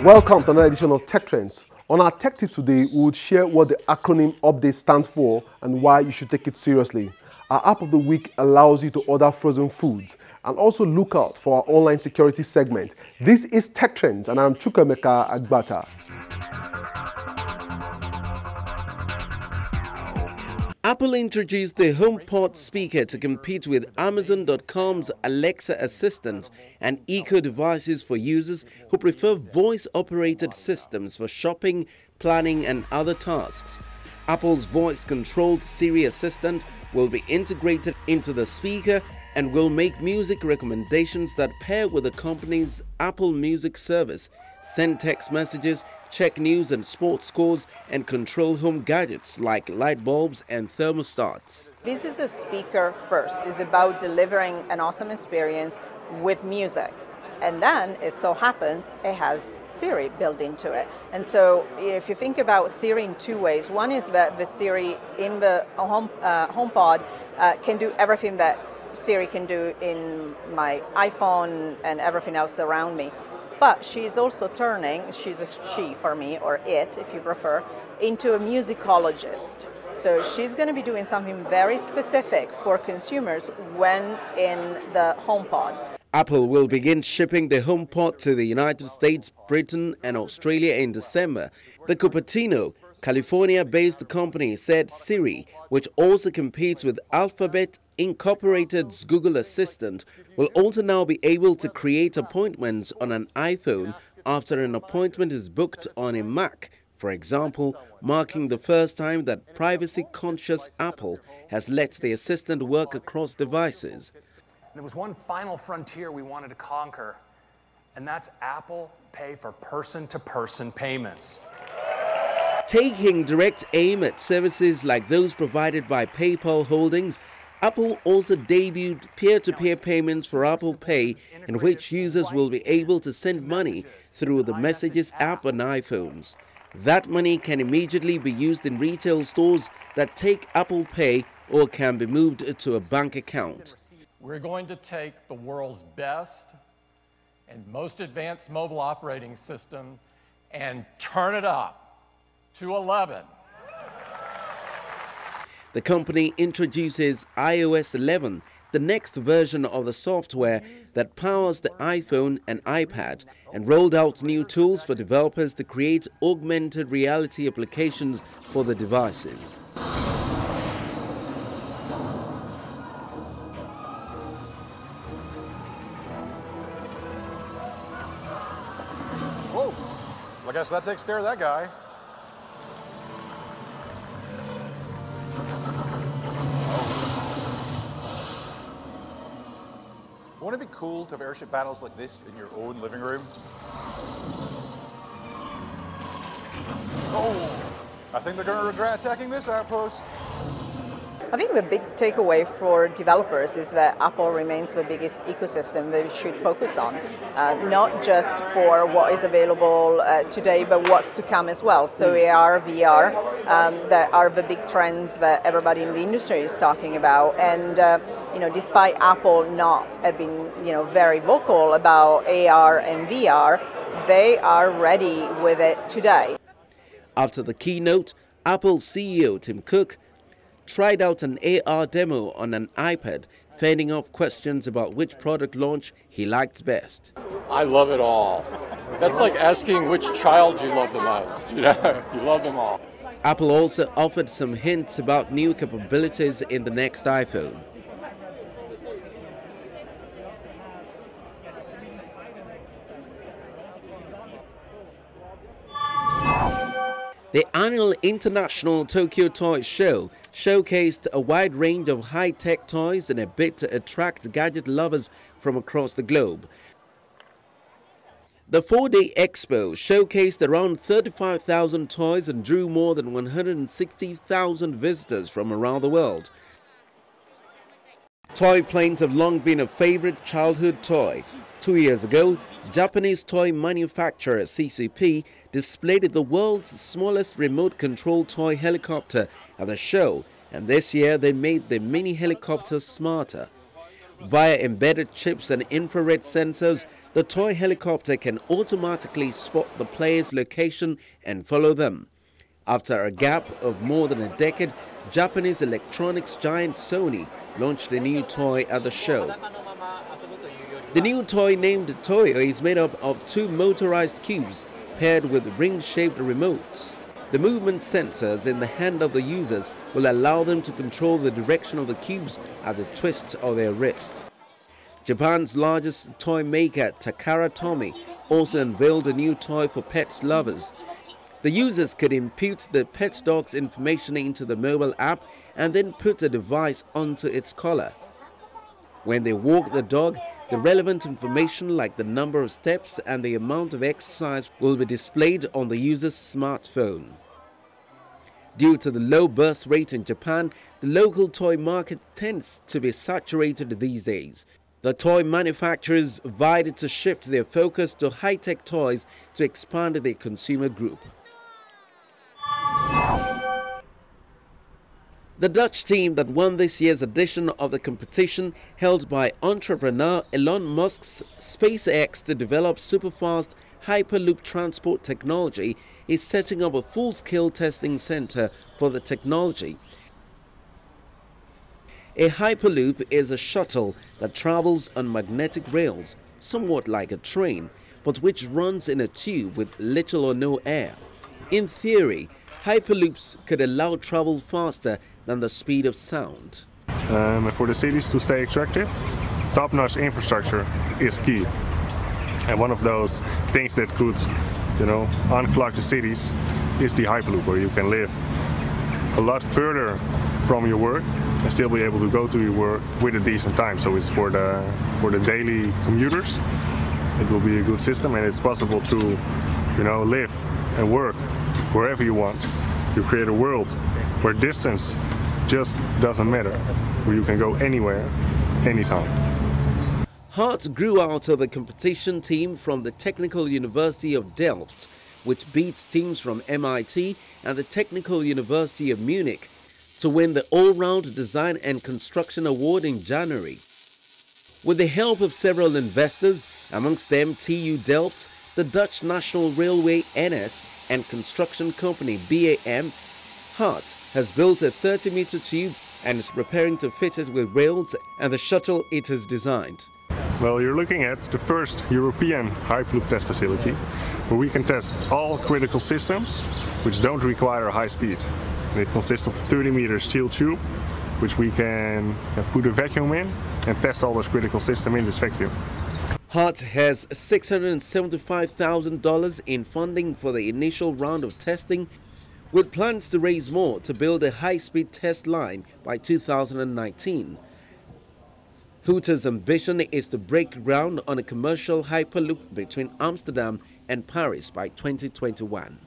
Welcome to another edition of Tech Trends. On our Tech Tips today, we would share what the acronym update stands for and why you should take it seriously. Our app of the week allows you to order frozen foods, and also look out for our online security segment. This is Tech Trends, and I'm Chukwemeka Agbata. Apple introduced the HomePod speaker to compete with Amazon.com's Alexa Assistant and Echo devices for users who prefer voice-operated systems for shopping, planning, and other tasks. Apple's voice-controlled Siri Assistant will be integrated into the speaker and will make music recommendations that pair with the company's Apple Music service, send text messages, check news and sports scores, and control home gadgets like light bulbs and thermostats. This is a speaker first. It's about delivering an awesome experience with music. And then it so happens it has Siri built into it. And so if you think about Siri in two ways, one is that the Siri in the HomePod can do everything that Siri can do in my iPhone and everything else around me. But she's also turning, she's a she for me, or it if you prefer, into a musicologist. So she's going to be doing something very specific for consumers when in the HomePod. Apple will begin shipping the HomePod to the United States, Britain, and Australia in December. The Cupertino, California-based company said Siri, which also competes with Alphabet Incorporated's Google Assistant, will also now be able to create appointments on an iPhone after an appointment is booked on a Mac, for example, marking the first time that privacy-conscious Apple has let the assistant work across devices. There was one final frontier we wanted to conquer, and that's Apple Pay for person-to-person payments. Taking direct aim at services like those provided by PayPal Holdings, Apple also debuted peer-to-peer payments for Apple Pay, in which users will be able to send money through the Messages app on iPhones. That money can immediately be used in retail stores that take Apple Pay or can be moved to a bank account. We're going to take the world's best and most advanced mobile operating system and turn it up to 11. The company introduces iOS 11, the next version of the software that powers the iPhone and iPad, and rolled out new tools for developers to create augmented reality applications for the devices. Whoa, I guess that takes care of that guy. Wouldn't it be cool to have airship battles like this in your own living room? Oh, I think they're going to regret attacking this outpost. I think the big takeaway for developers is that Apple remains the biggest ecosystem that we should focus on, not just for what is available today, but what's to come as well. So AR, VR, that are the big trends that everybody in the industry is talking about. And despite Apple not have been very vocal about AR and VR, they are ready with it today. After the keynote, Apple CEO Tim Cook tried out an AR demo on an iPad, fending off questions about which product launch he liked best. I love it all. That's like asking which child you love the most. You love them all. Apple also offered some hints about new capabilities in the next iPhone. The annual International Tokyo Toy Show showcased a wide range of high-tech toys in a bid to attract gadget lovers from across the globe. The 4-day expo showcased around 35,000 toys and drew more than 160,000 visitors from around the world. Toy planes have long been a favorite childhood toy. 2 years ago, Japanese toy manufacturer CCP displayed the world's smallest remote-controlled toy helicopter at the show, and this year they made the mini helicopter smarter. Via embedded chips and infrared sensors, the toy helicopter can automatically spot the player's location and follow them. After a gap of more than a decade, Japanese electronics giant Sony launched a new toy at the show. The new toy named Toyo is made up of 2 motorized cubes paired with ring-shaped remotes. The movement sensors in the hand of the users will allow them to control the direction of the cubes at the twist of their wrist. Japan's largest toy maker, Takara Tomy, also unveiled a new toy for pet lovers. The users could input the pet dog's information into the mobile app and then put the device onto its collar. When they walk the dog, the relevant information like the number of steps and the amount of exercise will be displayed on the user's smartphone. Due to the low birth rate in Japan, the local toy market tends to be saturated these days. The toy manufacturers vied to shift their focus to high-tech toys to expand their consumer group. The Dutch team that won this year's edition of the competition, held by entrepreneur Elon Musk's SpaceX to develop superfast Hyperloop transport technology, is setting up a full-scale testing center for the technology. A Hyperloop is a shuttle that travels on magnetic rails, somewhat like a train, but which runs in a tube with little or no air. In theory, Hyperloops could allow travel faster than the speed of sound. For the cities to stay attractive, top-notch infrastructure is key. And one of those things that could, unclog the cities is the Hyperloop, where you can live a lot further from your work and still be able to go to your work with a decent time. So it's for the daily commuters. It will be a good system, and it's possible to, live and work wherever you want. You create a world where distance just doesn't matter, where you can go anywhere, anytime. Hart grew out of the competition team from the Technical University of Delft, which beats teams from MIT and the Technical University of Munich, to win the All-Round Design and Construction Award in January. With the help of several investors, amongst them TU Delft, the Dutch National Railway NS, and construction company BAM, Hart has built a 30-meter tube and is preparing to fit it with rails and the shuttle it has designed. Well, you're looking at the first European Hyperloop test facility, where we can test all critical systems which don't require high speed. And it consists of 30-meter steel tube, which we can put a vacuum in and test all those critical systems in this vacuum. Hart has $675,000 in funding for the initial round of testing, with plans to raise more to build a high-speed test line by 2019. Hooter's ambition is to break ground on a commercial Hyperloop between Amsterdam and Paris by 2021.